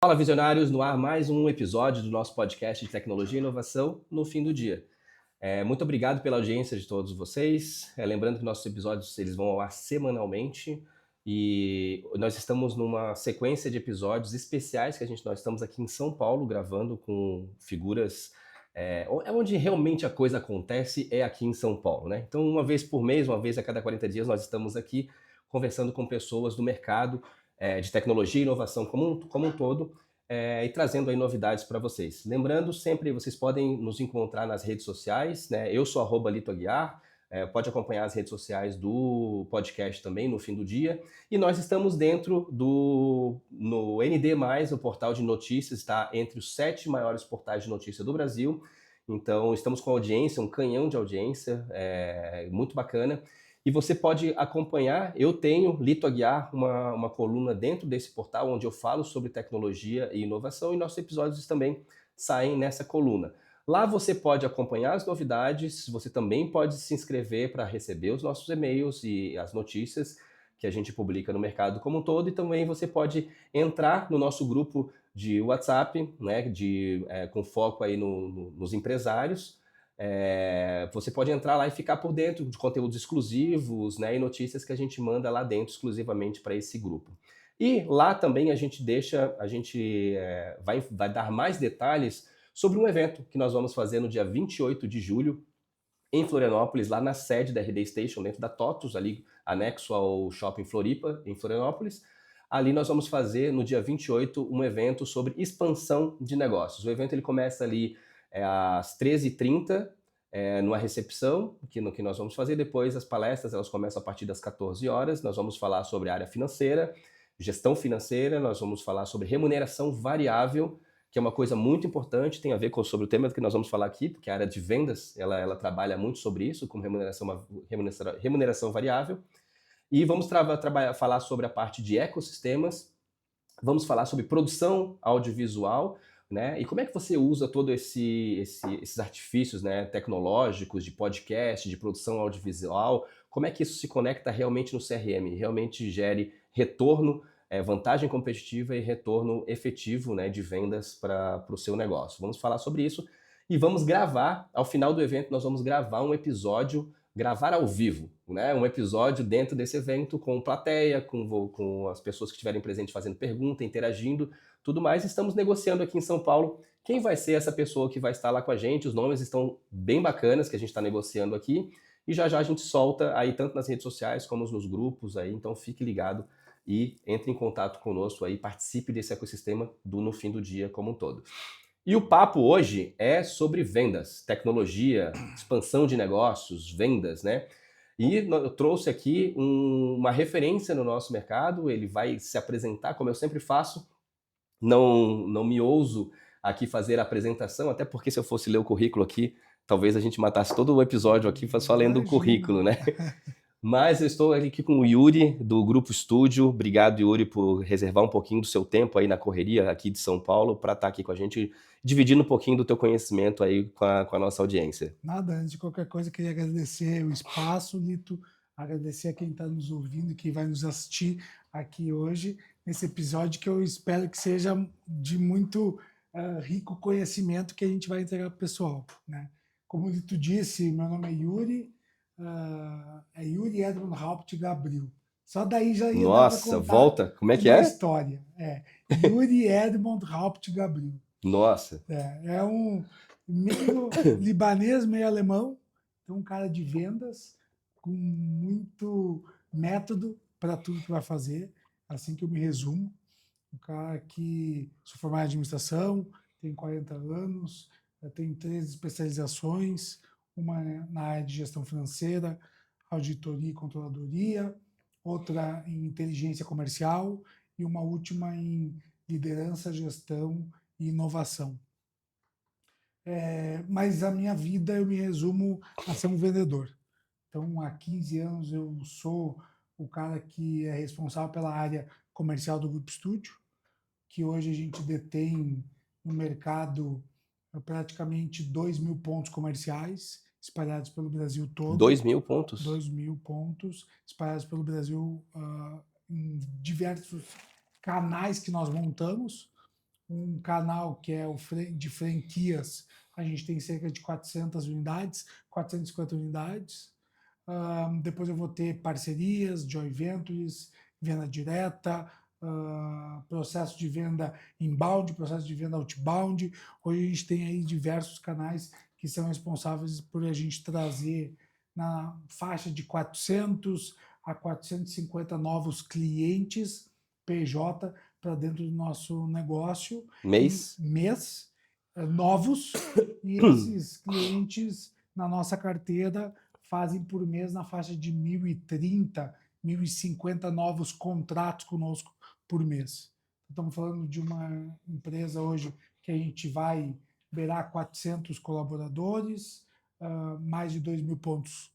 Fala, visionários, no ar mais um episódio do nosso podcast de tecnologia e inovação no fim do dia. Muito obrigado pela audiência de todos vocês. Lembrando que nossos episódios eles vão ao ar semanalmente e nós estamos numa sequência de episódios especiais que nós estamos aqui em São Paulo gravando com figuras onde realmente a coisa acontece é aqui em São Paulo, né? Então, uma vez por mês, uma vez a cada 40 dias, nós estamos aqui conversando com pessoas do mercado de tecnologia e inovação como um todo, e trazendo aí novidades para vocês. Lembrando, sempre vocês podem nos encontrar nas redes sociais, né? Eu sou @LitoAguiar, pode acompanhar as redes sociais do podcast também no fim do dia. E nós estamos dentro no ND+, o portal de notícias, está entre os 7 maiores portais de notícia do Brasil. Então, estamos com audiência, um canhão de audiência, muito bacana. E você pode acompanhar, eu tenho, Lito Aguiar, uma coluna dentro desse portal onde eu falo sobre tecnologia e inovação e nossos episódios também saem nessa coluna. Lá você pode acompanhar as novidades, você também pode se inscrever para receber os nossos e-mails e as notícias que a gente publica no mercado como um todo, e também você pode entrar no nosso grupo de WhatsApp, né, com foco aí nos empresários. Você pode entrar lá e ficar por dentro de conteúdos exclusivos, né, e notícias que a gente manda lá dentro exclusivamente para esse grupo. E lá também a gente vai dar mais detalhes sobre um evento que nós vamos fazer no dia 28 de julho, em Florianópolis, lá na sede da RD Station, dentro da TOTUS, ali anexo ao Shopping Floripa, em Florianópolis. Ali nós vamos fazer, no dia 28, um evento sobre expansão de negócios. O evento ele começa ali às 13h30, numa recepção, que nós vamos fazer. Depois as palestras elas começam a partir das 14 horas. Nós vamos falar sobre a área financeira, gestão financeira, nós vamos falar sobre remuneração variável, que é uma coisa muito importante, tem a ver sobre o tema que nós vamos falar aqui, porque a área de vendas, ela trabalha muito sobre isso, com remuneração variável. E vamos falar sobre a parte de ecossistemas, vamos falar sobre produção audiovisual, né? E como é que você usa todos esses artifícios, né, tecnológicos, de podcast, de produção audiovisual, como é que isso se conecta realmente no CRM, realmente gere retorno, vantagem competitiva e retorno efetivo, né, de vendas para o seu negócio. Vamos falar sobre isso e vamos gravar, ao final do evento, nós vamos gravar um episódio, gravar ao vivo, né, um episódio dentro desse evento com plateia, com as pessoas que estiverem presentes fazendo pergunta, interagindo, tudo mais. Estamos negociando aqui em São Paulo quem vai ser essa pessoa que vai estar lá com a gente. Os nomes estão bem bacanas que a gente está negociando aqui e já já a gente solta aí tanto nas redes sociais como nos grupos aí, então fique ligado e entre em contato conosco aí, participe desse ecossistema no fim do dia como um todo. E o papo hoje é sobre vendas, tecnologia, expansão de negócios, vendas, né? E eu trouxe aqui uma referência no nosso mercado, ele vai se apresentar, como eu sempre faço, não me ouso aqui fazer a apresentação, até porque se eu fosse ler o currículo aqui, talvez a gente matasse todo o episódio aqui só lendo o currículo, né? Mas eu estou aqui com o Yuri, do Grupo Estúdio. Obrigado, Yuri, por reservar um pouquinho do seu tempo aí na correria aqui de São Paulo para estar aqui com a gente, dividindo um pouquinho do teu conhecimento aí com a nossa audiência. Nada, antes de qualquer coisa, queria agradecer o espaço, Lito, agradecer a quem está nos ouvindo e quem vai nos assistir aqui hoje, nesse episódio que eu espero que seja de muito rico conhecimento que a gente vai entregar para o pessoal, né? Como o Lito disse, meu nome é Yuri, é Yuri Edmund Haupt Gabriel. Só daí já ia dar para contar volta, como é que uma é? história. Yuri Edmund Haupt Gabriel. Nossa. É um meio libanês, meio alemão, então um cara de vendas, com muito método para tudo que vai fazer, assim que eu me resumo. Um cara que sou formado em administração, tem 40 anos, tem 3 especializações, uma na área de gestão financeira, auditoria e controladoria, outra em inteligência comercial e uma última em liderança, gestão e inovação. Mas a minha vida eu me resumo a ser um vendedor. Então, há 15 anos eu sou o cara que é responsável pela área comercial do Grupo Estúdio, que hoje a gente detém no mercado praticamente 2.000 pontos comerciais espalhados pelo Brasil todo. 2.000 pontos? 2.000 pontos espalhados pelo Brasil em diversos canais que nós montamos, Um canal que é de franquias, a gente tem cerca de 400 unidades, 450 unidades. Depois eu vou ter parcerias, joint ventures, venda direta, processo de venda inbound, processo de venda outbound. Hoje a gente tem aí diversos canais que são responsáveis por a gente trazer na faixa de 400 a 450 novos clientes PJ para dentro do nosso negócio e Mês? mês novos, e esses clientes na nossa carteira fazem por mês na faixa de 1.030, 1.050 novos contratos conosco por mês. Estamos falando de uma empresa hoje que a gente vai beirar 400 colaboradores, mais de 2.000 pontos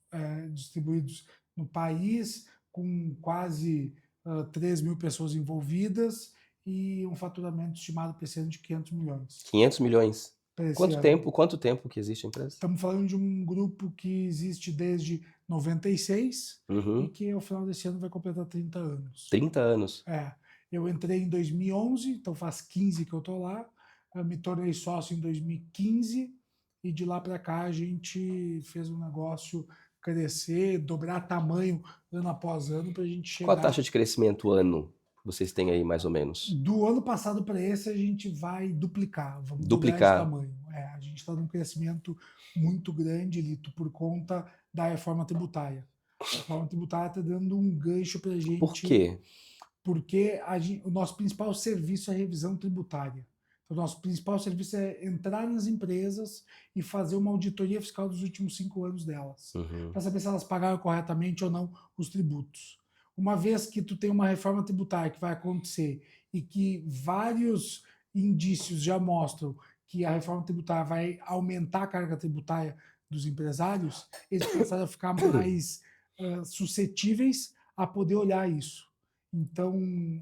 distribuídos no país, com quase 3.000 pessoas envolvidas e um faturamento estimado para esse ano de 500 milhões 500 milhões. para esse Quanto ano. tempo, quanto tempo que existe a empresa? Estamos falando de um grupo que existe desde 96 e Uhum. que ao final desse ano vai completar 30 anos. 30 anos. Eu entrei em 2011, então faz 15 que eu estou lá. Eu me tornei sócio em 2015 e de lá para cá a gente fez um negócio crescer, dobrar tamanho ano após ano para a gente Qual a chegar. taxa de crescimento ano que vocês têm aí, mais ou menos? Do ano passado para esse a gente vai duplicar, vamos dobrar de Duplicar. tamanho. A gente está num crescimento muito grande, Lito, por conta da reforma tributária. A reforma tributária está dando um gancho para a gente. Por quê? Porque o nosso principal serviço é a revisão tributária. Então, o nosso principal serviço é entrar nas empresas e fazer uma auditoria fiscal dos últimos 5 anos delas, Uhum. para saber se elas pagaram corretamente ou não os tributos. Uma vez que tu tem uma reforma tributária que vai acontecer e que vários indícios já mostram que a reforma tributária vai aumentar a carga tributária dos empresários, eles começaram a ficar mais suscetíveis a poder olhar isso. Então,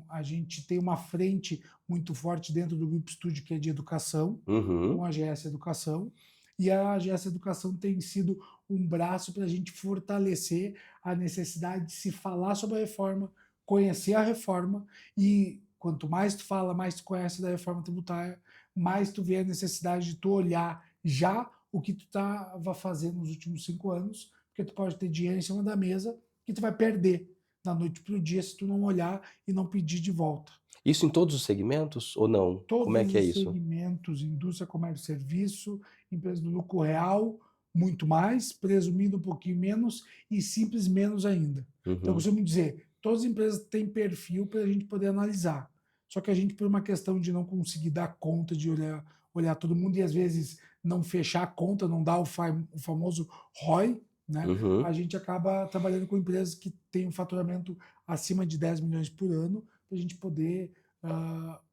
a gente tem uma frente muito forte dentro do Grupo Estúdio, que é de educação, com a GS Educação, e a GS Educação tem sido um braço para a gente fortalecer a necessidade de se falar sobre a reforma, conhecer a reforma, e quanto mais tu fala, mais tu conhece da reforma tributária, mais tu vê a necessidade de tu olhar já o que tu estava fazendo nos últimos 5 anos, porque tu pode ter dinheiro em cima da mesa que tu vai perder da noite para o dia se tu não olhar e não pedir de volta. Isso em todos os segmentos ou não? Todos Como é que é os isso? segmentos, indústria, comércio e serviço, empresa do lucro real, muito mais, presumindo um pouquinho menos e simples menos ainda. Então, eu costumo dizer, todas as empresas têm perfil para a gente poder analisar. Só que a gente, por uma questão de não conseguir dar conta de olhar todo mundo e às vezes não fechar a conta, não dar o famoso ROI, né? A gente acaba trabalhando com empresas que têm um faturamento acima de 10 milhões por ano para a gente poder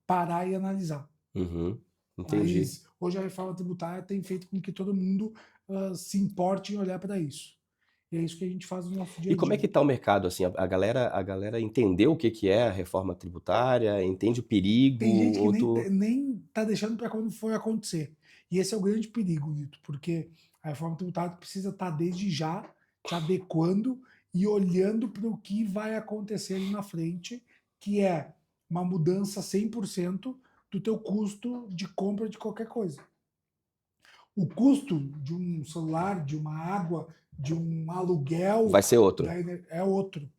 parar e analisar. Entendi. Mas hoje a reforma tributária tem feito com que todo mundo se importe em olhar para isso. E é isso que a gente faz no nosso dia a dia. E como é que está o mercado, assim? A galera entendeu o que é a reforma tributária? Entende o perigo? Tem gente Ou que nem está deixando para quando for acontecer. E esse é o grande perigo, Lito, porque a reforma tributária precisa estar desde já te adequando e olhando para o que vai acontecer ali na frente, que é uma mudança 100% do teu custo de compra de qualquer coisa. O custo de um celular, de uma água, de um aluguel vai ser outro? é outro.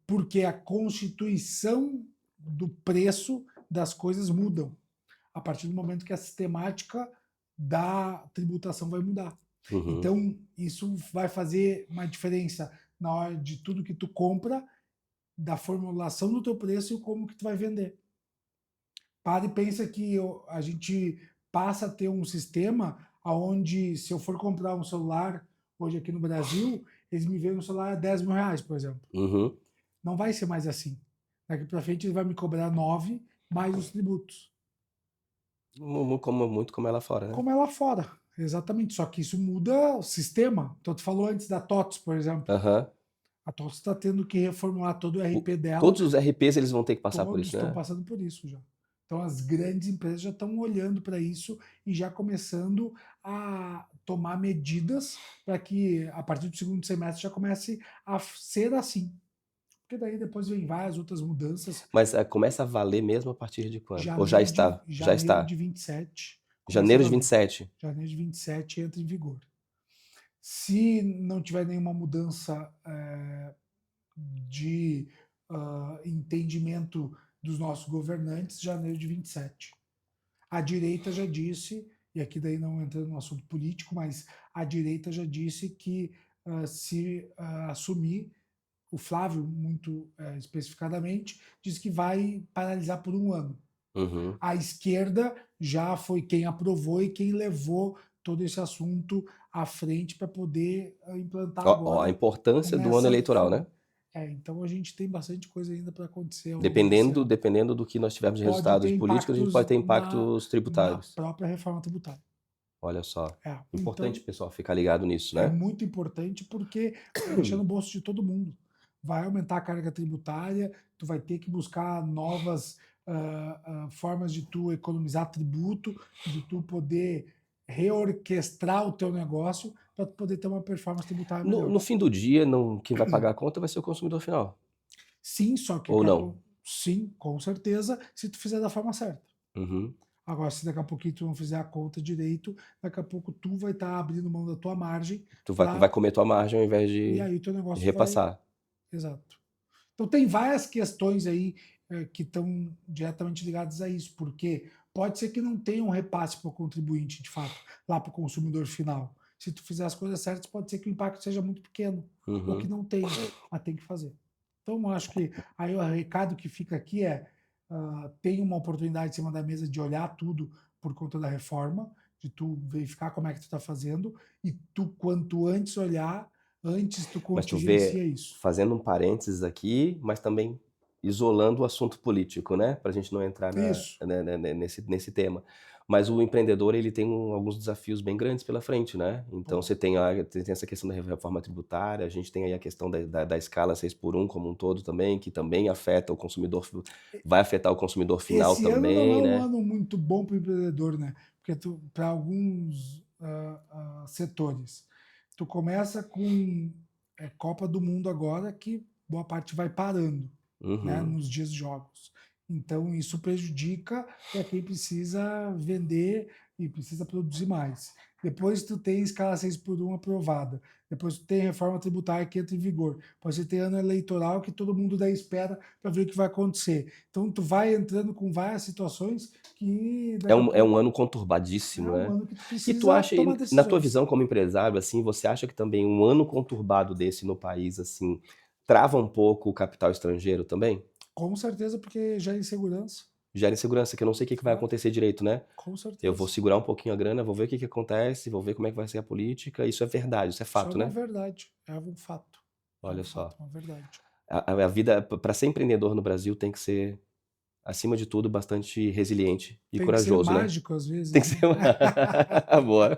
Porque a constituição do preço das coisas mudam a partir do momento que a sistemática da tributação vai mudar. Então, isso vai fazer uma diferença na hora de tudo que tu compra, da formulação do teu preço e como que tu vai vender. Para e pensa que a gente passa a ter um sistema onde, se eu for comprar um celular hoje aqui no Brasil, eles me vendem um celular a 10 mil reais, por exemplo. Não vai ser mais assim. Daqui para frente ele vai me cobrar 9 mais os tributos. Muito como é lá fora, né? Como é lá fora, exatamente. Só que isso muda o sistema. Então, tu falou antes da TOTS, por exemplo. A TOTS está tendo que reformular todo o RP dela. Todos os RPs eles vão ter que passar por Todos isso, né? estão passando por isso já. Então, as grandes empresas já estão olhando para isso e já começando a tomar medidas para que, a partir do segundo semestre, já comece a ser assim. Porque porque daí depois vem várias outras mudanças. Mas começa a valer mesmo a partir de quando? Ou já Janeiro de, está? Já janeiro está. de 27 começa a Janeiro de valer. 27. Janeiro de 27 entra em vigor. Se não tiver nenhuma mudança de entendimento dos nossos governantes, janeiro de 27. A direita já disse, e aqui daí não entrando no assunto político, mas a direita já disse que se assumir, o Flávio, muito especificadamente, diz que vai paralisar por um ano. Uhum. A esquerda já foi quem aprovou e quem levou todo esse assunto à frente para poder implantar Ó, a agora importância do ano nessa eleitoral, forma. né? Então a gente tem bastante coisa ainda para acontecer ao longo desse Dependendo, ano. dependendo do que nós tivermos de Pode resultados ter políticos, a gente pode impactos ter na, impactos na tributários. própria reforma tributária. Olha só. Importante, Então, pessoal, ficar ligado nisso, é né? muito importante porque vai mexer no bolso de todo mundo. Vai aumentar a carga tributária, tu vai ter que buscar novas formas de tu economizar tributo, de tu poder reorquestrar o teu negócio para tu poder ter uma performance tributária No, melhor. no fim do dia, quem vai pagar a conta vai ser o consumidor final. Sim, só que Ou não? sim, com certeza, se tu fizer da forma certa. Uhum. Agora, se daqui a pouquinho tu não fizer a conta direito, daqui a pouco tu vai estar abrindo mão da tua margem Tu vai para. comer tua margem ao invés E de aí o teu negócio vai. repassar. Exato. Então tem várias questões aí que estão diretamente ligadas a isso, porque pode ser que não tenha um repasse para o contribuinte, de fato, lá para o consumidor final. Se tu fizer as coisas certas, pode ser que o impacto seja muito pequeno, ou que Uhum. não tenha, mas tem que fazer. Então, eu acho que aí o recado que fica aqui é tem uma oportunidade em cima da mesa de olhar tudo por conta da reforma, de tu verificar como é que tu está fazendo, e tu, quanto antes olhar, antes tu Mas tu vê, contingencia isso. fazendo um parênteses aqui, mas também isolando o assunto político, né? Para a gente não entrar Isso. nesse tema. Mas o empreendedor, ele tem alguns desafios bem grandes pela frente, né? Então, Pô, você tem essa questão da reforma tributária, a gente tem aí a questão da escala 6x1 como um todo também, que também afeta o consumidor, vai afetar o consumidor final esse ano não é também, um né? ano muito bom para o empreendedor, né? Porque para alguns setores, tu começa com Copa do Mundo agora, que boa parte vai parando, né, Uhum. nos dias de jogos. Então isso prejudica para quem precisa vender e precisa produzir mais. Depois tu tem escala 6x1 aprovada. Depois tu tem reforma tributária que entra em vigor. Depois você tem ano eleitoral que todo mundo daí espera para ver o que vai acontecer. Então tu vai entrando com várias situações que É daqui a um pouco ano é conturbadíssimo, um né? ano que tu E tu precisa acha, tomar na tua decisões. visão como empresário, assim, você acha que também um ano conturbado desse no país, assim, trava um pouco o capital estrangeiro também? Com certeza, porque gera insegurança. Gera insegurança, que eu não sei o que vai Claro, acontecer direito, né? com Eu vou certeza. segurar um pouquinho a grana, vou ver o que acontece, vou ver como é que vai ser a política. Isso é verdade, isso é Isso é fato, uma né? verdade, é um fato. É um Olha fato, só. uma verdade. A vida, para ser empreendedor no Brasil, tem que ser, acima de tudo, bastante resiliente e Tem que ser corajoso, né? mágico às Tem vezes, que né? ser boa.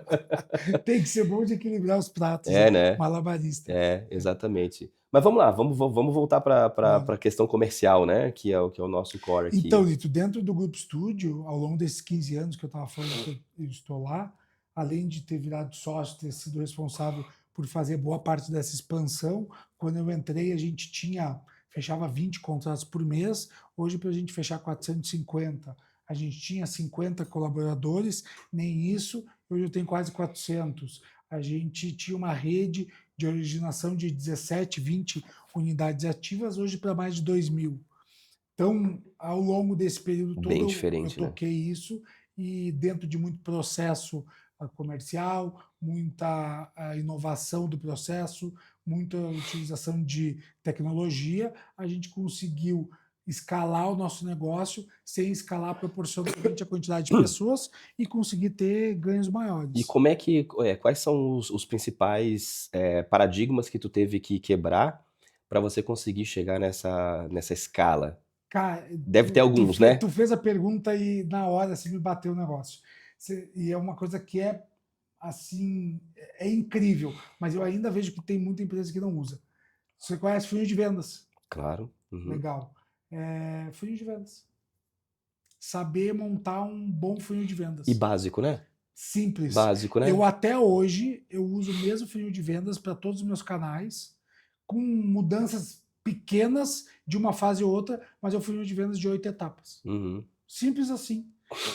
Tem que ser bom de equilibrar os pratos, É, né? né? Malabarista. É, exatamente. Mas vamos lá, vamos voltar para Bora. a questão comercial, né? Que é o nosso core Então, aqui. Lito, dentro do Grupo Estúdio, ao longo desses 15 anos que eu estava falando que eu estou lá, além de ter virado sócio, ter sido responsável por fazer boa parte dessa expansão, quando eu entrei, a gente fechava 20 contratos por mês, hoje para a gente fechar 450, a gente tinha 50 colaboradores, nem isso, hoje eu tenho quase 400. A gente tinha uma rede de originação de 17, 20 unidades ativas, hoje para mais de 2.000. Então, ao longo desse período Bem todo, eu diferente, né? toquei isso e dentro de muito processo comercial, muita inovação do processo, muita utilização de tecnologia, a gente conseguiu escalar o nosso negócio sem escalar proporcionalmente a quantidade de pessoas e conseguir ter ganhos E maiores. como é que, quais são os principais paradigmas que tu teve que quebrar para você conseguir chegar nessa escala? Cara, Deve ter alguns, né? tu fez a pergunta e na hora assim, me bateu o negócio. E é uma coisa que é assim, é incrível, mas eu ainda vejo que tem muita empresa que não usa. Você conhece funil de vendas? Claro. Uhum. Legal. Funil de vendas. Saber montar um bom funil de E vendas. básico, né? Simples. Básico, Eu né? até hoje eu uso o mesmo funil de vendas para todos os meus canais, com mudanças pequenas de uma fase ou outra, mas é um funil de vendas de 8 etapas. Uhum. Simples assim.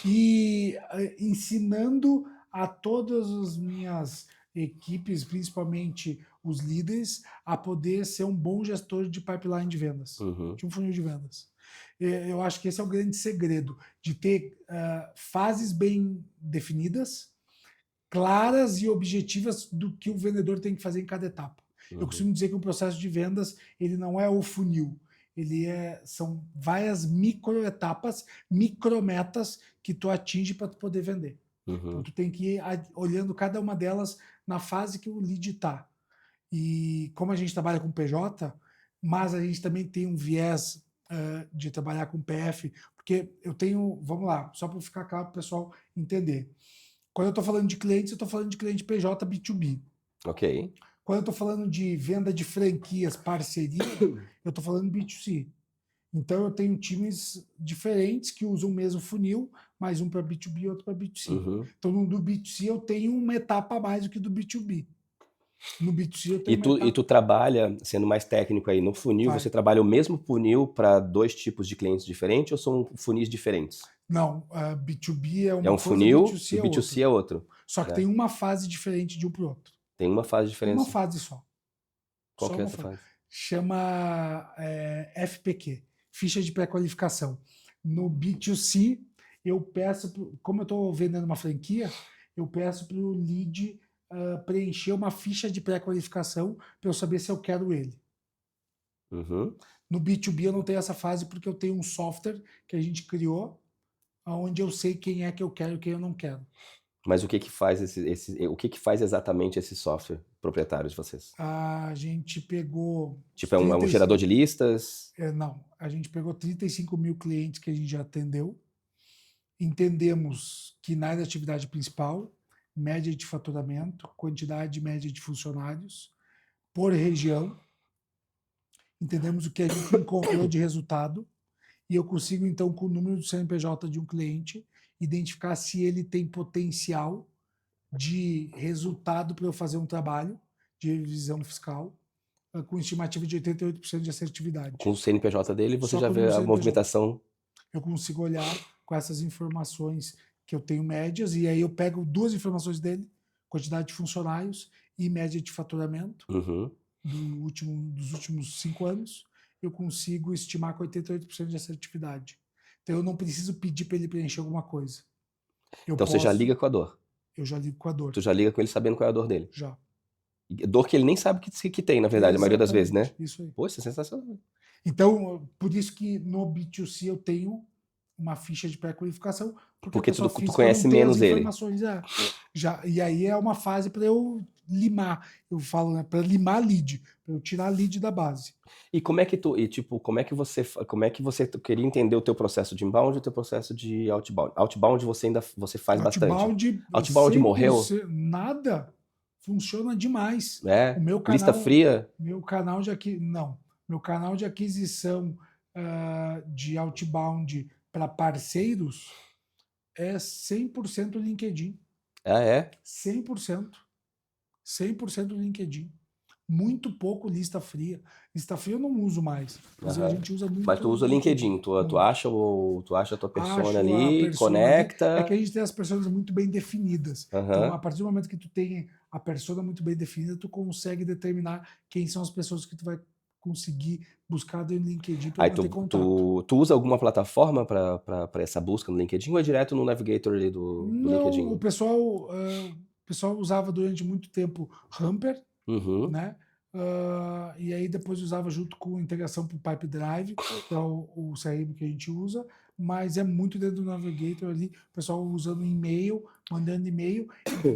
E ensinando a todas as minhas equipes, principalmente os líderes, a poder ser um bom gestor de pipeline de vendas, Uhum. de um funil de vendas. Eu acho que esse é o grande segredo, de ter fases bem definidas, claras e objetivas do que o vendedor tem que fazer em cada etapa. Eu Uhum. costumo dizer que um processo de vendas, ele não é o funil, são várias microetapas, micrometas que tu atinge para tu poder vender. Então Uhum. tu tem que ir olhando cada uma delas na fase que o lead está. E como a gente trabalha com PJ, mas a gente também tem um viés de trabalhar com PF, porque eu tenho, vamos lá, só para ficar claro para o pessoal entender. Quando eu estou falando de clientes, eu estou falando de cliente PJ B2B. Ok. Quando eu estou falando de venda de franquias, parceria, eu estou falando B2C. Então eu tenho times diferentes que usam o mesmo funil, mais um para B2B e outro para B2C. Uhum. Então no do B2C eu tenho uma etapa a mais do que do B2B. No B2C eu E tenho uma etapa... tu trabalha, sendo mais técnico aí, no funil, Vai. você trabalha o mesmo funil para 2 tipos de clientes diferentes ou são funis diferentes? Não, a B2B é É uma um coisa, funil B2C e é B2C outra. é outro, Só que né? tem uma fase diferente de um para o outro. Tem uma fase de Uma diferença. fase só. Qual Só que é uma essa fase. fase? Chama FPQ, ficha de pré-qualificação. No B2C, eu peço, como eu estou vendendo uma franquia, eu peço para o lead preencher uma ficha de pré-qualificação para eu saber se eu quero ele. Uhum. No B2B eu não tenho essa fase porque eu tenho um software que a gente criou, onde eu sei quem é que eu quero e quem eu não quero. Mas o que que faz o que que faz exatamente esse software proprietário de vocês? A gente pegou Tipo, é um gerador de listas? não, a gente pegou 35 mil clientes que a gente já atendeu. Entendemos que na área de atividade principal, média de faturamento, quantidade média de funcionários, por região, entendemos o que a gente encontrou de resultado e eu consigo, então, com o número do CNPJ de um cliente, identificar se ele tem potencial de resultado para eu fazer um trabalho de revisão fiscal com estimativa de 88% de assertividade. Com o CNPJ dele, você Só já com o número vê do a CNPJ. movimentação. Eu consigo olhar com essas informações que eu tenho médias, e aí eu pego 2 informações dele, quantidade de funcionários e média de faturamento Uhum. dos últimos 5 anos, eu consigo estimar com 88% de assertividade. Então eu não preciso pedir para ele preencher alguma coisa. Então você já liga com a dor. Eu já ligo com a dor. Tu já liga com ele sabendo qual é a dor dele. Já. Dor que ele nem sabe que tem, na verdade, a maioria das vezes, né? Isso aí. Pô, isso é sensacional. Então, por isso que no B2C eu tenho uma ficha de pré-qualificação, porque a Porque pessoa tu física conhece não tem as menos ele. informações. E aí é uma fase para eu limar. Eu falo, né, para limar lead, para eu tirar lead da base. E como é que você queria entender o teu processo de inbound e o teu processo de outbound? Outbound você faz bastante. Outbound morreu? 100%, nada. Funciona demais. É? O meu Lista canal, fria? meu canal de aquisição de outbound para parceiros é 100% LinkedIn. Ah, é? 100%. 100% LinkedIn. Muito pouco lista fria. Lista fria eu não uso mais. Mas a gente usa muito. Mas tu usa o LinkedIn, tu acha a tua persona ali, conecta. É que a gente tem as personas muito bem definidas. Então, a partir do momento que tu tem a persona muito bem definida, tu consegue determinar quem são as pessoas que tu vai conseguir buscar dentro do LinkedIn para manter contato. Tu usa alguma plataforma para essa busca no LinkedIn ou é direto no navigator ali do LinkedIn? Não, o pessoal usava durante muito tempo Hamper, né? E aí depois usava junto com integração para o Pipe Drive, que é o CRM que a gente usa, mas é muito dentro do Navigator ali, o pessoal usando e-mail, mandando e-mail.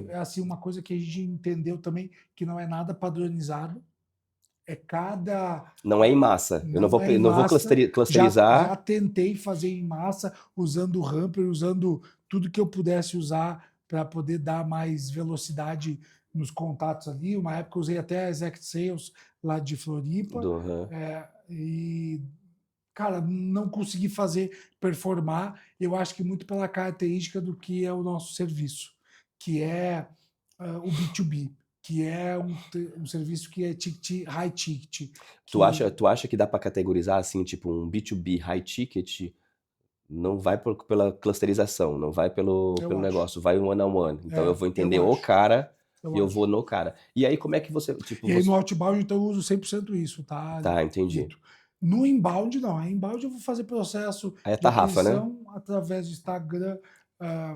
É assim, uma coisa que a gente entendeu também, que não é nada padronizado. Não é em massa. Eu não vou clusterizar. Já tentei fazer em massa, usando o Hamper, usando tudo que eu pudesse usar para poder dar mais velocidade nos contatos ali. Uma época eu usei até a Exact Sales lá de Floripa. E, cara, não consegui performar. Eu acho que muito pela característica do que é o nosso serviço, que é o B2B. que é um serviço que é ticket, high ticket, Tu acha que dá para categorizar assim, tipo um B2B high ticket não vai pela clusterização, não vai eu pelo acho. negócio, vai one on one. Então eu vou entender Eu o acho. cara e Eu eu acho. vou no cara. E aí como é que você, tipo, E aí no você... outbound, então, eu uso 100% isso, tá, Tá, entendi. Vitor? No inbound, não. A inbound eu vou fazer processo Aí é de tarrafa, né? aquisição através de Instagram,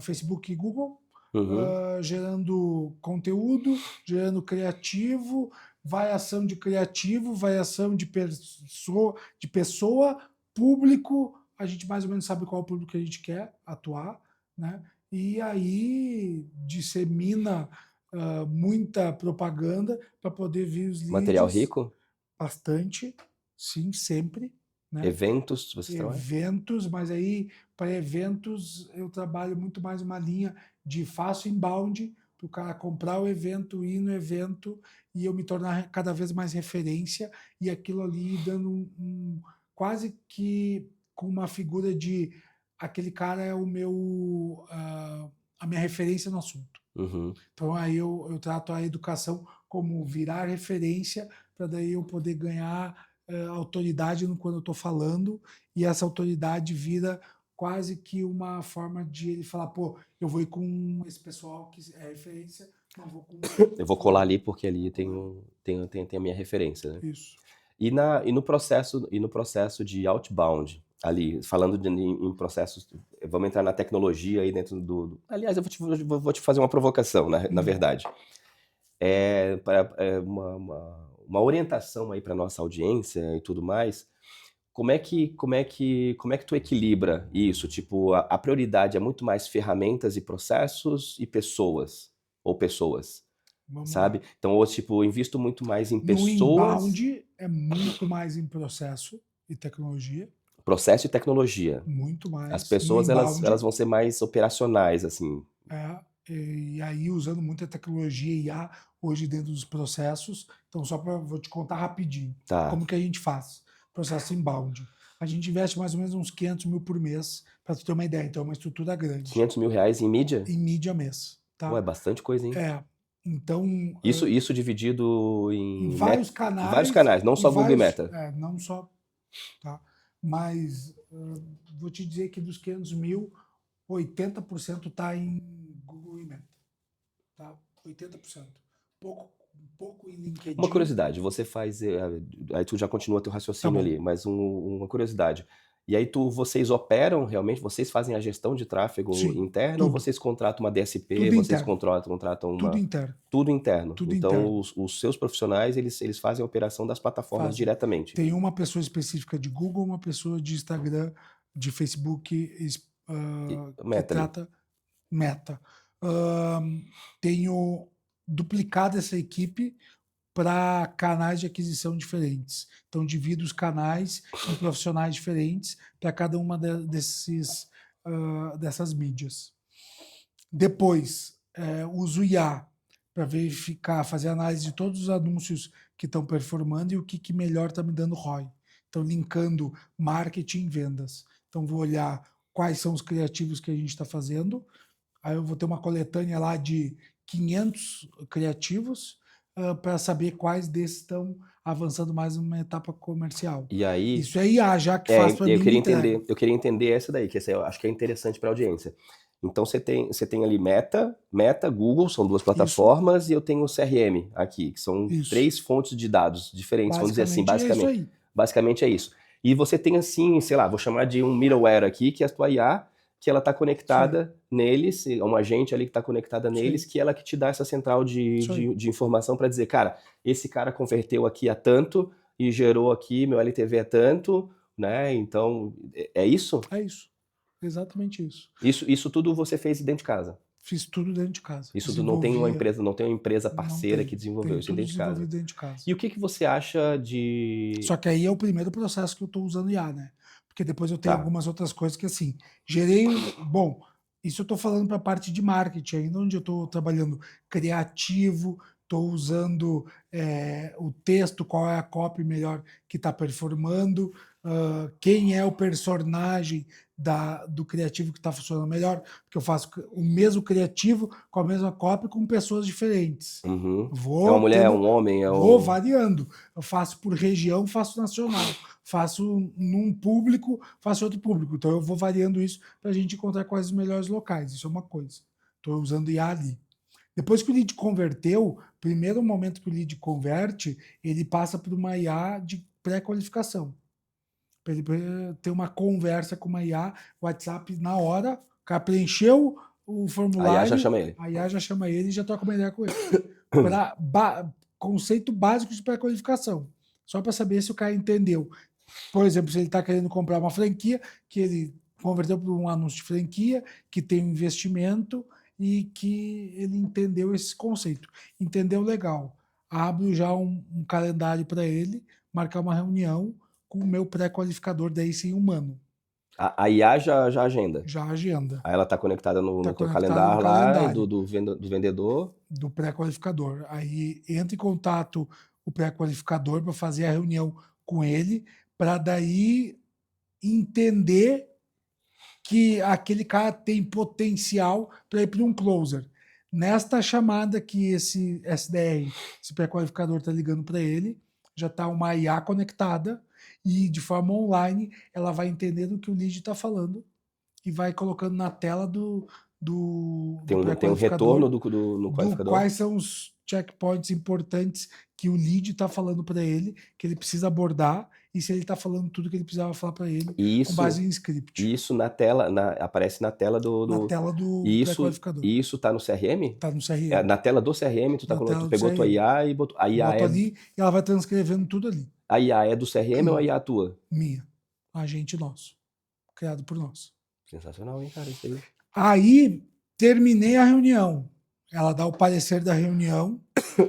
Facebook e Google, Uhum. gerando conteúdo, gerando criativo, variação de criativo, variação de pessoa, público. A gente mais ou menos sabe qual é o público que a gente quer atuar, né? E aí dissemina muita propaganda para poder vir os Material leads, rico? bastante, sim, sempre, né? Eventos, você trabalha? Eventos, mas aí para eventos eu trabalho muito mais uma linha de faço inbound para o cara comprar o evento, ir no evento e eu me tornar cada vez mais referência e aquilo ali dando quase que com uma figura de aquele cara é o meu a minha referência no assunto. Uhum. Então aí eu trato a educação como virar referência para daí eu poder ganhar autoridade quando eu estou falando e essa autoridade vira quase que uma forma de ele falar, pô, eu vou ir com esse pessoal que é referência, não vou com Eu vou colar ali porque ali tem a minha referência, né? isso. E no processo de outbound, ali, falando em processos, vamos entrar na tecnologia aí dentro aliás, vou te fazer uma provocação, na verdade. Uma orientação aí para nossa audiência e tudo mais. Como é que tu equilibra isso? Tipo, a prioridade é muito mais ferramentas e processos e pessoas, ou pessoas, Vamos lá. sabe? Então, ou tipo, eu invisto muito mais em No pessoas, inbound é muito mais em processo e tecnologia, processo e tecnologia. muito As mais. No pessoas, elas inbound, vão ser mais operacionais, assim. e aí usando muita tecnologia IA hoje dentro dos processos. Então, vou te contar rapidinho Tá. como que a gente faz processo inbound. A gente investe mais ou menos uns 500 mil por mês, para tu ter uma ideia. Então, é uma estrutura grande, 500 mil reais em mídia? em mídia mês, Pô, é tá? bastante coisa, hein? É, então, Isso dividido em em vários em vários canais, canais, não em só Google e vários, Meta. não só, tá? Mas vou te dizer que dos 500 mil, 80% está em Google e Meta, tá? 80%. Pouco em Uma LinkedIn. curiosidade, você faz, aí tu já continua teu Tá raciocínio bom. ali, mas uma curiosidade. E aí vocês operam realmente, vocês fazem a gestão de tráfego Sim, interno ou tudo. vocês contratam uma DSP, Tudo vocês interno. contratam Tudo uma... interno. Tudo interno. Tudo Então interno. os seus profissionais, eles fazem a operação das plataformas Fazem. diretamente. Tem uma pessoa específica de Google, uma pessoa de Instagram, de Facebook, que Meta ali. trata Meta. Tenho duplicado essa equipe para canais de aquisição diferentes. Então, divido os canais em profissionais diferentes para cada uma dessas mídias. Depois, uso IA para verificar, fazer análise de todos os anúncios que estão performando e o que melhor está me dando ROI. Então, linkando marketing e vendas. Então, vou olhar quais são os criativos que a gente está fazendo. Aí eu vou ter uma coletânea lá de 500 criativos para saber quais desses estão avançando mais numa etapa comercial. E aí, Isso é IA já que faz para mim e me entrega. eu queria entender essa daí, que essa eu acho que é interessante para a audiência. Então você tem ali Meta, Google, são duas Isso, plataformas, e eu tenho o CRM aqui, que são isso. 3 fontes de dados diferentes, vamos dizer assim, Basicamente é isso aí. basicamente é isso. E você tem assim, sei lá, vou chamar de um middleware aqui, que é a tua IA, que ela está conectada neles, é um agente ali que está conectada neles, que ela que te dá essa central de informação para dizer, cara, esse cara converteu aqui a tanto e gerou aqui, meu LTV é tanto, né? Então, é isso? É isso. Exatamente isso. Isso tudo você fez dentro de casa. Fiz tudo dentro de casa. Isso tu Desenvolvia. não tem uma empresa Não parceira que tem. desenvolveu Tem isso tudo dentro de casa. desenvolvido dentro de casa. E o que você acha de... Só que aí é o primeiro processo que eu estou usando IA, né? Porque depois eu tenho Tá. algumas outras coisas que assim, gerei. Bom, isso eu estou falando para a parte de marketing, ainda onde eu estou trabalhando criativo, estou usando o texto, qual é a copy melhor que está performando, quem é o personagem do criativo que está funcionando melhor, porque eu faço o mesmo criativo com a mesma copy com pessoas diferentes. Uhum. É uma Vou mulher, é um homem, vou variando. Eu faço por região, faço nacional. Faço num público, faço outro público. Então eu vou variando isso para a gente encontrar quais os melhores locais. Isso é uma coisa. Estou usando IA ali. Depois que o lead converteu, primeiro momento que o lead converte, ele passa por uma IA de pré-qualificação. Para ele ter uma conversa com uma IA, WhatsApp na hora, o cara preencheu o formulário, a IA já chama ele. a IA já chama ele e já troca uma ideia com ele. Conceito básico de pré-qualificação. Só para saber se o cara entendeu. Por exemplo, se ele está querendo comprar uma franquia, que ele converteu para um anúncio de franquia, que tem um investimento e que ele entendeu esse conceito. Entendeu legal. Abro já um calendário para ele, marcar uma reunião com o meu pré-qualificador, daí sim humano. A IA já agenda. Já agenda. Aí ela está conectada no teu conectada calendário no lá calendário. do vendedor. Do pré-qualificador. Aí entra em contato o pré-qualificador para fazer a reunião com ele, para daí entender que aquele cara tem potencial para ir para um closer. Nesta chamada que esse SDR, esse pré-qualificador está ligando para ele, já está uma IA conectada e de forma online ela vai entendendo o que o lead está falando e vai colocando na tela do Tem um retorno no qualificador. Quais são os checkpoints importantes que o lead está falando para ele, que ele precisa abordar, e se ele está falando tudo que ele precisava falar para ele, com base em script. Isso na tela, aparece na tela Na tela do pré-qualificador. E isso tá no CRM? Está no CRM. Na tela do CRM, tu pegou tua IA e botou. A IA ali e ela vai transcrevendo tudo ali. A IA é do CRM ou a IA tua? Minha. Agente nosso. Criado por nós. Sensacional, hein, cara? Isso aí. Aí, terminei a reunião. Ela dá o parecer da reunião.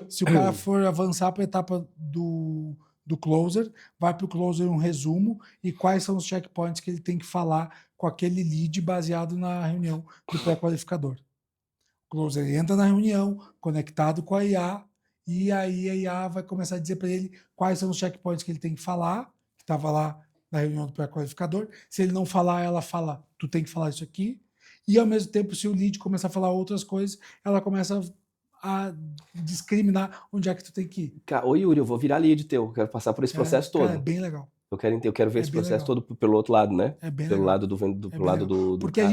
Se o cara for avançar para a etapa do closer, vai para o closer um resumo e quais são os checkpoints que ele tem que falar com aquele lead baseado na reunião do pré-qualificador. O closer entra na reunião, conectado com a IA, e aí a IA vai começar a dizer para ele quais são os checkpoints que ele tem que falar, que estava lá na reunião do pré-qualificador. Se ele não falar, ela fala, tu tem que falar isso aqui. E ao mesmo tempo, se o lead começar a falar outras coisas, ela começa a discriminar onde é que tu tem que ir. Ô Yuri, eu vou virar lead teu, eu quero passar por esse processo todo. Cara, é bem legal. Eu quero ver esse processo todo pelo outro lado, né? É bem pelo legal. lado pro lado do porque a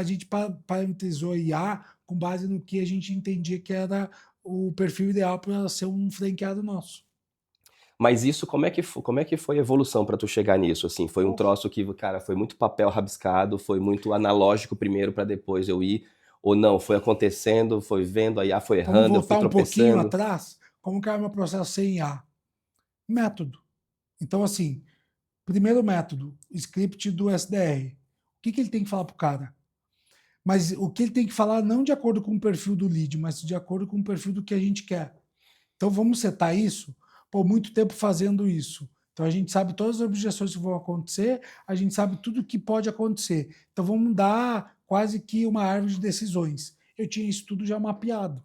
gente parametrizou a IA com base no que a gente entendia que era o perfil ideal para ser um franqueado nosso. Mas isso, como é que foi a evolução para tu chegar nisso? Assim, foi um troço que, cara, foi muito papel rabiscado, foi muito analógico primeiro para depois eu ir, ou não? Foi acontecendo, foi vendo, a IA foi errando, eu fui tropeçando. Vamos voltar um pouquinho atrás? Como que era meu processo sem IA? Método. Então, assim, primeiro método, script do SDR. O que ele tem que falar para o cara? Mas o que ele tem que falar não de acordo com o perfil do lead, mas de acordo com o perfil do que a gente quer. Então, vamos setar isso? Por muito tempo fazendo isso. Então a gente sabe todas as objeções que vão acontecer, a gente sabe tudo o que pode acontecer. Então vamos dar quase que uma árvore de decisões. Eu tinha isso tudo já mapeado.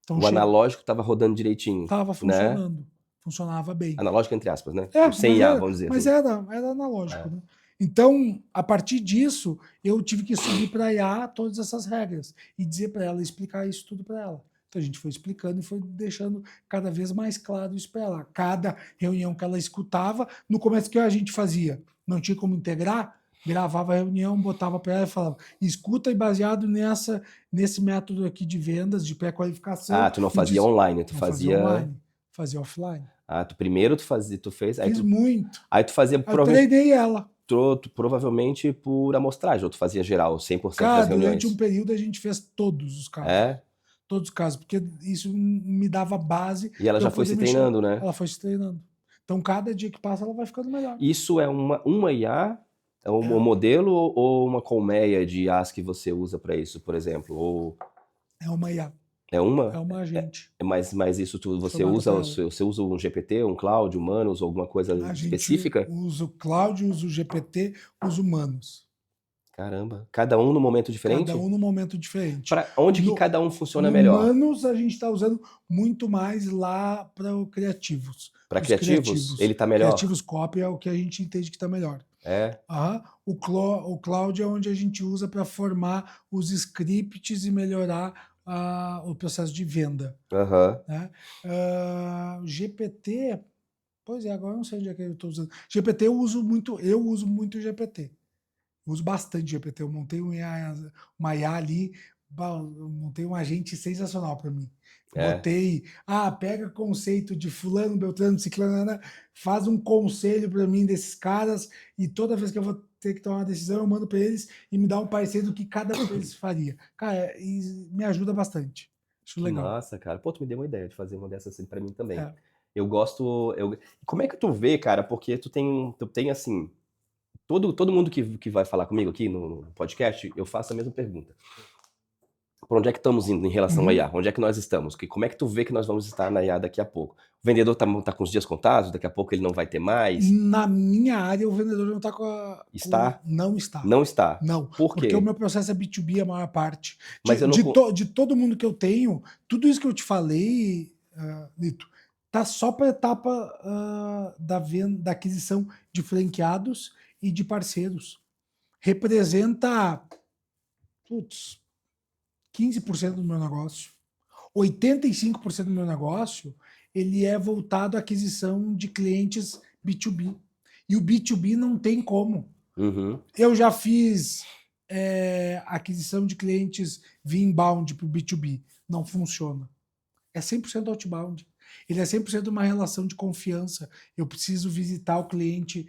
Então, o analógico estava rodando direitinho. Estava funcionando. Né? Funcionava bem. Analógico entre aspas, né? Sem IA, vamos dizer. Mas assim. era analógico. Né? Então, a partir disso, eu tive que subir para a IA todas essas regras e dizer para ela, explicar isso tudo para ela. Então a gente foi explicando e foi deixando cada vez mais claro isso para ela. Cada reunião que ela escutava, no começo que a gente fazia, não tinha como integrar, gravava a reunião, botava para ela e falava, escuta e baseado nesse método aqui de vendas, de pré-qualificação. Tu não fazia online, tu fazia online, fazia offline. Tu primeiro tu fez... Fiz muito. Aí tu fazia... Eu treinei ela. Tu provavelmente por amostragem, ou tu fazia geral, 100% das reuniões? Durante um período a gente fez todos os casos. Todos os casos, porque isso me dava base. E ela já foi se treinando, né? Ela foi se treinando. Então, cada dia que passa, ela vai ficando melhor. Isso é uma IA? É um modelo ou uma colmeia de IAs que você usa para isso, por exemplo? Ou... É uma IA. É uma? É uma agente. Mas isso você usa um GPT, um Cloud, humanos, alguma coisa específica? Usa o Cloud, usa o GPT, usa humanos. Caramba. Cada um num momento diferente? Cada um num momento diferente. Pra onde que No- cada um funciona No melhor? Humanos, a gente está usando muito mais lá para o criativos. Para Os criativos, ele tá melhor? Criativos copy é o que a gente entende que está melhor. É? Aham. O Cloud é onde a gente usa para formar os scripts e melhorar o processo de venda. Aham. Né? GPT, pois é, agora eu não sei onde é que eu estou usando. GPT eu uso muito GPT. Uso bastante GPT. Eu montei uma IA ali, eu montei um agente sensacional para mim. É. Botei, pega conceito de fulano, beltrano, ciclano, faz um conselho para mim desses caras e toda vez que eu vou ter que tomar uma decisão, eu mando para eles e me dá um parecer do que cada um deles faria. Cara, e me ajuda bastante. Acho Que legal. massa, cara. Pô, tu me deu uma ideia de fazer uma dessas assim pra mim também. É. Eu gosto. Como é que tu vê, cara? Porque tu tem assim. Todo mundo que vai falar comigo aqui no podcast, eu faço a mesma pergunta. Por onde é que estamos indo em relação à IA? Onde é que nós estamos? Como é que tu vê que nós vamos estar na IA daqui a pouco? O vendedor tá com os dias contados, daqui a pouco ele não vai ter mais? Na minha área, o vendedor não está Está? Não está. Não está. Não, Por quê? porque o meu processo é B2B a maior parte. Mas eu não... De todo mundo que eu tenho, tudo isso que eu te falei, Lito, tá só para a etapa da aquisição de franqueados e de parceiros. Representa 15% do meu negócio. 85% do meu negócio ele é voltado à aquisição de clientes B2B. E o B2B não tem como. Uhum. Eu já fiz aquisição de clientes via inbound para o B2B. Não funciona. É 100% outbound. Ele é 100% uma relação de confiança. Eu preciso visitar o cliente,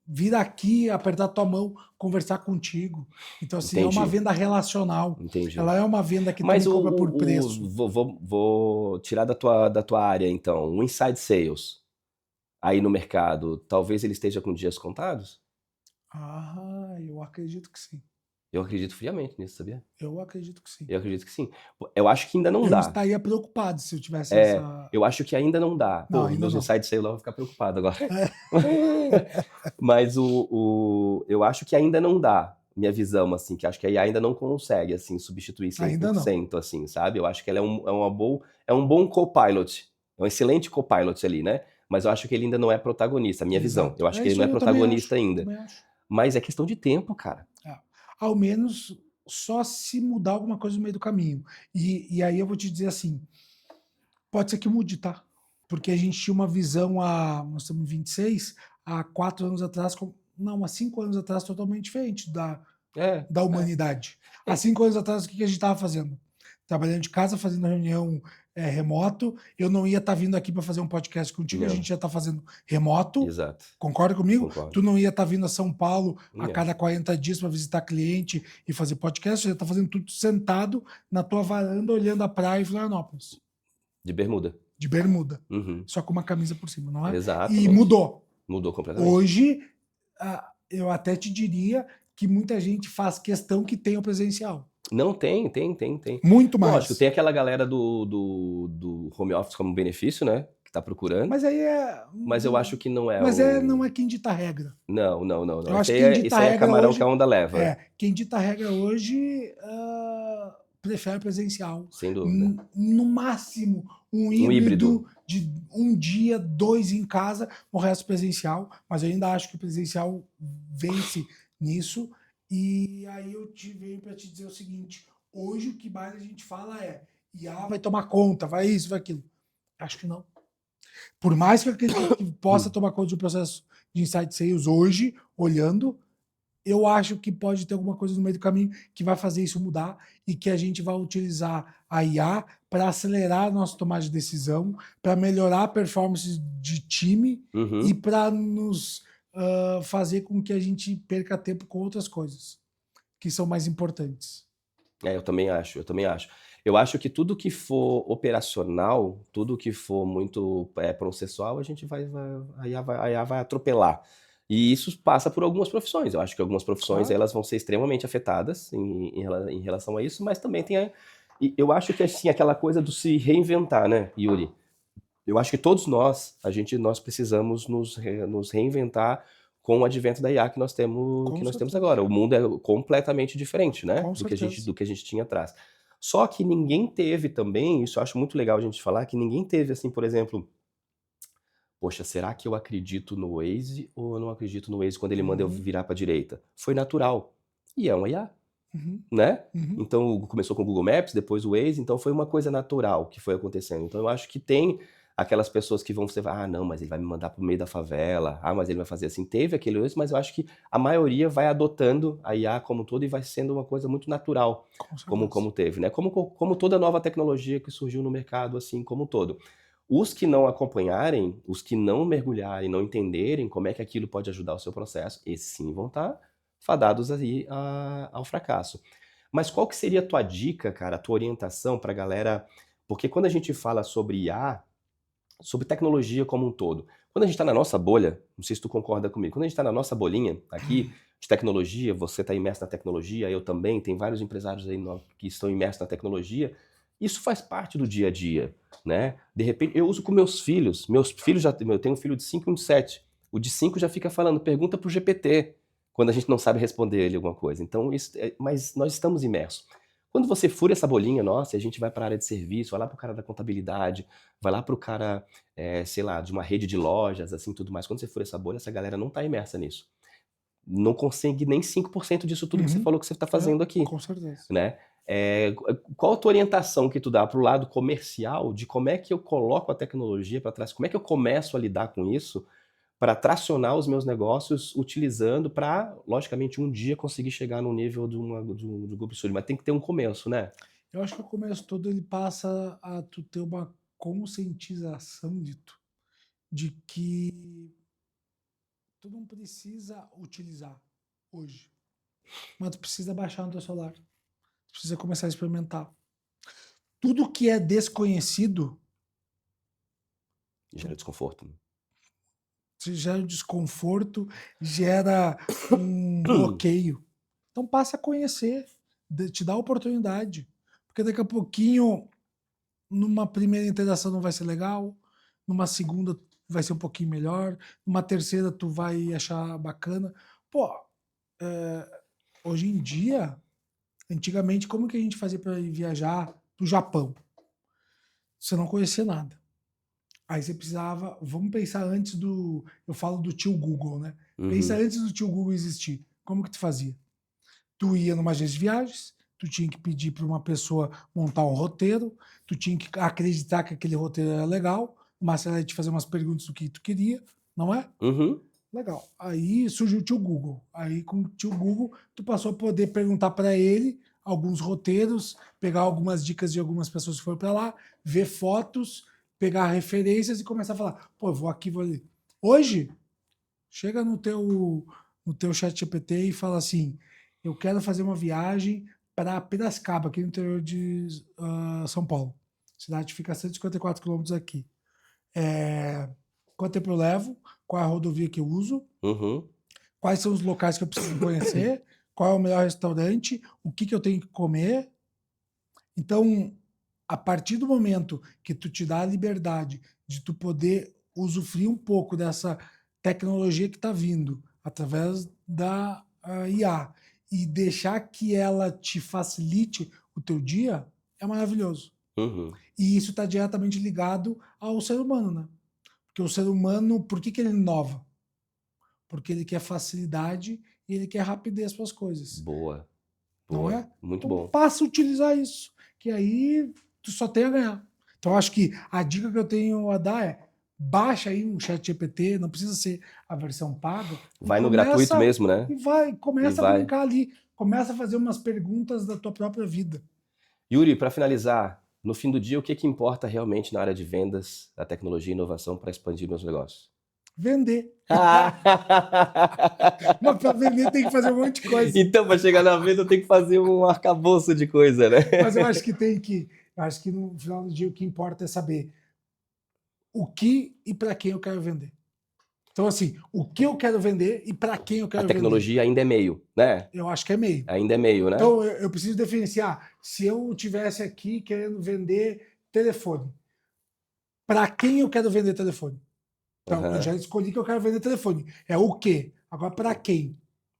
vir aqui, apertar tua mão, conversar contigo. Então, assim, Entendi. é uma venda relacional. Entendi. Ela é uma venda que Mas também cobra por preço. Vou tirar da tua área, então. O inside sales aí no mercado, talvez ele esteja com dias contados? Eu acredito que sim. Eu acredito friamente nisso, sabia? Eu acredito que sim. Eu acredito que sim. Eu acho que ainda não Eu dá. estaria preocupado se eu tivesse essa... Eu acho que ainda não dá. Não, Pô, ainda meus não. insights sales lá eu vou ficar preocupado agora. Mas eu acho que ainda não dá. Minha visão, assim, que acho que a IA ainda não consegue, assim, substituir 100%, Ainda não. assim, sabe? Eu acho que ela é um bom co-pilot. É um excelente co-pilot ali, né? Mas eu acho que ele ainda não é protagonista, a minha visão. Exato. Eu acho que ele Isso não é eu também protagonista acho, ainda. também acho. Mas é questão de tempo, cara. Ao menos só se mudar alguma coisa no meio do caminho. E aí eu vou te dizer assim, pode ser que mude, tá? Porque a gente tinha uma visão nós estamos em 26, há 4 anos atrás, há 5 anos atrás, totalmente diferente da humanidade. Há 5 anos atrás, o que a gente estava fazendo? Trabalhando de casa, fazendo reunião remoto. Eu não ia estar vindo aqui para fazer um podcast contigo, Não. a gente ia estar fazendo remoto. Exato. Concorda comigo? Concordo. Tu não ia estar vindo a São Paulo a Não. cada 40 dias para visitar cliente e fazer podcast, você ia estar fazendo tudo sentado na tua varanda, olhando a praia em Florianópolis. De bermuda. De bermuda. Uhum. Só com uma camisa por cima, não é? Exato. E mudou. Mudou completamente. Hoje, eu até te diria que muita gente faz questão que tenha o presencial. Não, tem. Muito mais. Lógico, tem aquela galera do home office como benefício, né? Que tá procurando. Mas aí Mas eu acho que não é Mas não é quem dita a regra. Não. Eu acho que quem dita Isso a aí é regra camarão hoje, que a onda leva. Quem dita a regra hoje prefere presencial. Sem dúvida. No máximo, um híbrido de um dia, 2 em casa, o resto presencial. Mas eu ainda acho que o presencial vence nisso. E aí eu venho para te dizer o seguinte, hoje o que mais a gente fala IA vai tomar conta, vai isso, vai aquilo. Acho que não. Por mais que eu acredite que possa tomar conta do processo de insight sales hoje, olhando, eu acho que pode ter alguma coisa no meio do caminho que vai fazer isso mudar e que a gente vai utilizar a IA para acelerar a nossa tomada de decisão, para melhorar a performance de time e para nos fazer com que a gente perca tempo com outras coisas que são mais importantes. Eu também acho. Eu acho que tudo que for operacional, tudo que for muito processual, a gente a IA vai atropelar. E isso passa por algumas profissões. Eu acho que algumas profissões elas vão ser extremamente afetadas em relação a isso, mas também eu acho que assim, aquela coisa do se reinventar, né, Yuri? Eu acho que todos nós precisamos nos reinventar com o advento da IA que nós Com temos certeza. agora. O mundo é completamente diferente, né? Com Do que certeza. a gente tinha atrás. Só que ninguém teve também, isso eu acho muito legal a gente falar, que ninguém teve, assim, por exemplo, poxa, será que eu acredito no Waze ou eu não acredito no Waze quando ele manda eu Uhum, virar para a direita? Foi natural. E é um IA, uhum, né? uhum. Então começou com o Google Maps, depois o Waze, então foi uma coisa natural que foi acontecendo. Então eu acho que tem aquelas pessoas que vão ser, ah, não, mas ele vai me mandar pro meio da favela, ah, mas ele vai fazer assim. Teve aquele Waze, mas eu acho que a maioria vai adotando a IA como um todo e vai sendo uma coisa muito natural, Com certeza. como teve, né? Como toda nova tecnologia que surgiu no mercado, assim como um todo. Os que não acompanharem, os que não mergulharem, não entenderem como é que aquilo pode ajudar o seu processo, esses sim vão estar fadados aí ao fracasso. Mas qual que seria a tua dica, cara, a tua orientação para a galera? Porque quando a gente fala sobre IA, sobre tecnologia como um todo, quando a gente está na nossa bolha, não sei se tu concorda comigo, quando a gente está na nossa bolinha aqui de tecnologia, você está imerso na tecnologia, eu também, tem vários empresários aí que estão imersos na tecnologia, isso faz parte do dia a dia, né? De repente, eu uso com meus filhos já, eu tenho um filho de 5 e um de 7, o de 5 já fica falando, pergunta pro GPT, quando a gente não sabe responder ele alguma coisa. Então, mas nós estamos imersos. Quando você fura essa bolinha, nossa, a gente vai para a área de serviço, vai lá para o cara da contabilidade, vai lá para o cara, sei lá, de uma rede de lojas, assim, tudo mais. Quando você fura essa bolha, essa galera não está imersa nisso. Não consegue nem 5% disso tudo que você Uhum. falou que você está É, fazendo aqui, com certeza. né? Qual a tua orientação que tu dá para o lado comercial de como é que eu coloco a tecnologia para trás? Como é que eu começo a lidar com isso para tracionar os meus negócios utilizando para, logicamente, um dia conseguir chegar no nível de um grupo absurdo, mas tem que ter um começo, né? Eu acho que o começo todo ele passa a tu ter uma conscientização de que tu não precisa utilizar hoje, mas tu precisa baixar no teu celular. Tu precisa começar a experimentar. Tudo que é desconhecido Gera desconforto. Né? te gera desconforto, gera um bloqueio. Então passa a conhecer, te dá a oportunidade. Porque daqui a pouquinho, numa primeira interação não vai ser legal, numa segunda vai ser um pouquinho melhor, numa terceira tu vai achar bacana. Pô, hoje em dia, antigamente, como que a gente fazia para ir viajar do Japão? Você não conhecia nada. Aí você precisava, vamos pensar antes do, eu falo do tio Google, né? Pensa Uhum, antes do tio Google existir. Como que tu fazia? Tu ia numa agência de viagens, tu tinha que pedir para uma pessoa montar um roteiro, tu tinha que acreditar que aquele roteiro era legal, mas ela ia te fazer umas perguntas do que tu queria, não é? uhum, Legal. Aí surgiu o tio Google. Aí com o tio Google, tu passou a poder perguntar para ele alguns roteiros, pegar algumas dicas de algumas pessoas que foram para lá, ver fotos, pegar referências e começar a falar, pô, eu vou aqui, vou ali. Hoje, chega no teu chat GPT e fala assim, eu quero fazer uma viagem para Piracicaba, aqui no interior de São Paulo. A cidade fica a 154 quilômetros aqui. Quanto tempo eu levo? Qual é a rodovia que eu uso? uhum, Quais são os locais que eu preciso conhecer? Qual é o melhor restaurante? O que, que eu tenho que comer? Então, a partir do momento que tu te dá a liberdade de tu poder usufruir um pouco dessa tecnologia que está vindo através da IA e deixar que ela te facilite o teu dia, é maravilhoso. uhum. E isso está diretamente ligado ao ser humano, né? Porque o ser humano, por que ele inova? Porque ele quer facilidade e ele quer rapidez para as coisas, Boa, não boa, é? muito Então bom. passa a utilizar isso, que aí tu só tem a ganhar. Então acho que a dica que eu tenho a dar é baixa aí um chat GPT, não precisa ser a versão paga, e Vai no gratuito começa mesmo, né? E começa a vai. brincar ali, começa a fazer umas perguntas da tua própria vida. Yuri, para finalizar, no fim do dia, o que que importa realmente na área de vendas, da tecnologia e inovação para expandir meus negócios? Vender. Mas para vender tem que fazer um monte de coisa. Então, para chegar na venda, eu tenho que fazer um arcabouço de coisa, né? Mas eu acho que no final do dia o que importa é saber o que e para quem eu quero vender. Então, assim, o que eu quero vender e para quem eu A quero vender. tecnologia ainda é meio, né? Eu acho que é meio. Ainda é meio, né? Então, eu preciso diferenciar. Se eu tivesse aqui querendo vender telefone, para quem eu quero vender telefone? Então, eu Aham. já escolhi que eu quero vender telefone. É o quê? Agora, para quem?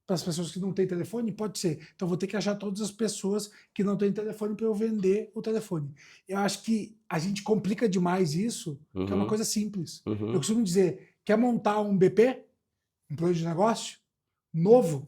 Para as pessoas que não têm telefone? Pode ser. Então, vou ter que achar todas as pessoas que não têm telefone para eu vender o telefone. Eu acho que a gente complica demais isso, que é uma coisa simples. Eu costumo dizer, quer montar um BP, um plano de negócio, novo?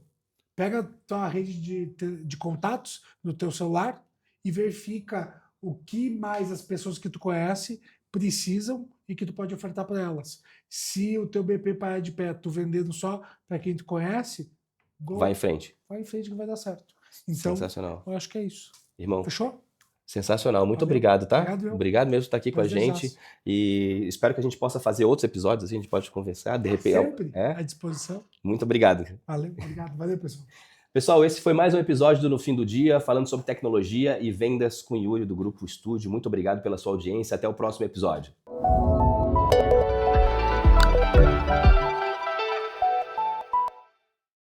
Pega a tua rede de contatos no teu celular e verifica o que mais as pessoas que tu conhece precisam e que tu pode ofertar para elas. Se o teu BP parar de pé, tu vendendo só para quem tu conhece, Vai em frente. vai em frente que vai dar certo. Então, Sensacional. eu acho que é isso. Irmão, Fechou? sensacional. Muito Valeu. obrigado, tá? Obrigado, eu. Obrigado mesmo por estar aqui com a Prazerzaço. gente. E espero que a gente possa fazer outros episódios, assim, a gente pode conversar, de repente. Sempre É? à disposição. Muito obrigado. Valeu, obrigado. Valeu, pessoal. Pessoal, esse foi mais um episódio do No Fim do Dia, falando sobre tecnologia e vendas com Yuri do Grupo Estúdio. Muito obrigado pela sua audiência. Até o próximo episódio.